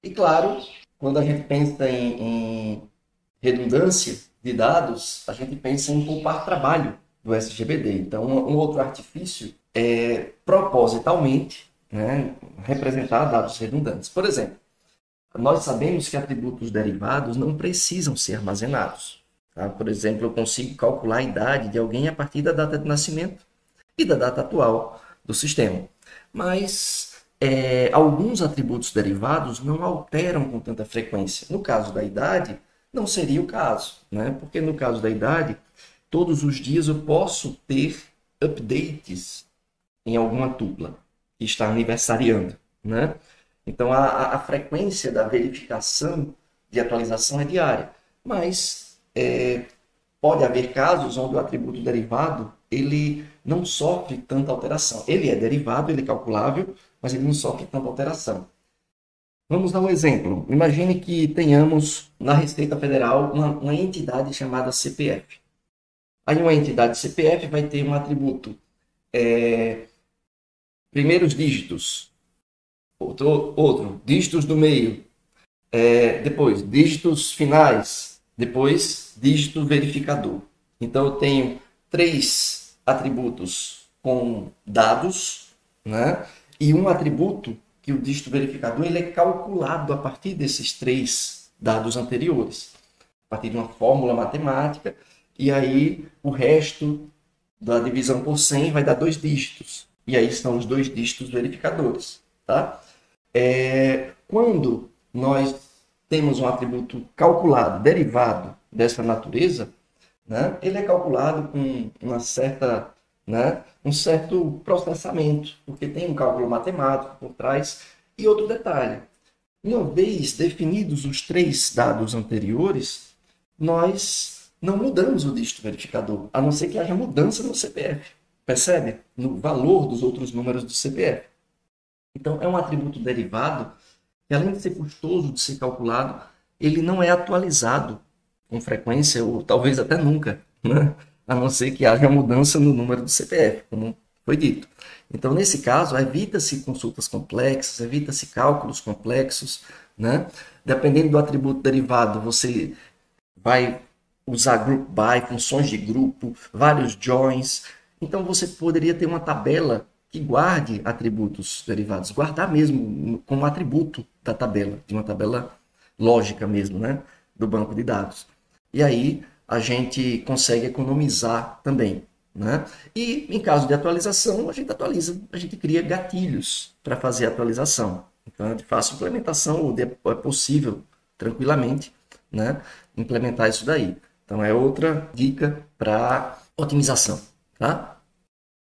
E claro, quando a gente pensa em redundância de dados, a gente pensa em poupar trabalho do SGBD. Então, um outro artifício é propositalmente, né, representar dados redundantes. Por exemplo, nós sabemos que atributos derivados não precisam ser armazenados. Tá? Por exemplo, eu consigo calcular a idade de alguém a partir da data de nascimento e da data atual do sistema. Mas alguns atributos derivados não alteram com tanta frequência. No caso da idade, não seria o caso, né? Porque no caso da idade, todos os dias eu posso ter updates em alguma tupla que está aniversariando, né? Então a frequência da verificação de atualização é diária, mas pode haver casos onde o atributo derivado ele não sofre tanta alteração. Ele é derivado, ele é calculável, mas ele não sofre tanta alteração. Vamos dar um exemplo. Imagine que tenhamos na Receita Federal uma entidade chamada CPF. Aí uma entidade CPF vai ter um atributo primeiros dígitos, outro dígitos do meio, depois dígitos finais, depois dígito verificador. Então eu tenho três atributos com dados, né? E um atributo que o dígito verificador ele é calculado a partir desses três dados anteriores, a partir de uma fórmula matemática, e aí o resto da divisão por 100 vai dar dois dígitos. E aí estão os dois dígitos verificadores. Tá? Quando nós temos um atributo calculado, derivado dessa natureza, né, ele é calculado com uma certa, né, um certo processamento, porque tem um cálculo matemático por trás. E outro detalhe, uma vez definidos os três dados anteriores, nós não mudamos o dígito verificador, a não ser que haja mudança no CPF. Percebe? No valor dos outros números do CPF. Então, é um atributo derivado que, além de ser custoso de ser calculado, ele não é atualizado com frequência, ou talvez até nunca, né? A não ser que haja mudança no número do CPF, como foi dito. Então, nesse caso, evita-se consultas complexas, evita-se cálculos complexos, né? Dependendo do atributo derivado, você vai usar group by, funções de grupo, vários joins. Então você poderia ter uma tabela que guarde atributos derivados, guardar mesmo como atributo da tabela, de uma tabela lógica mesmo, né, do banco de dados. E aí a gente consegue economizar também, né? E em caso de atualização, a gente atualiza, a gente cria gatilhos para fazer a atualização. Então é de fácil implementação, é possível tranquilamente, né, implementar isso daí. Então é outra dica para otimização, tá?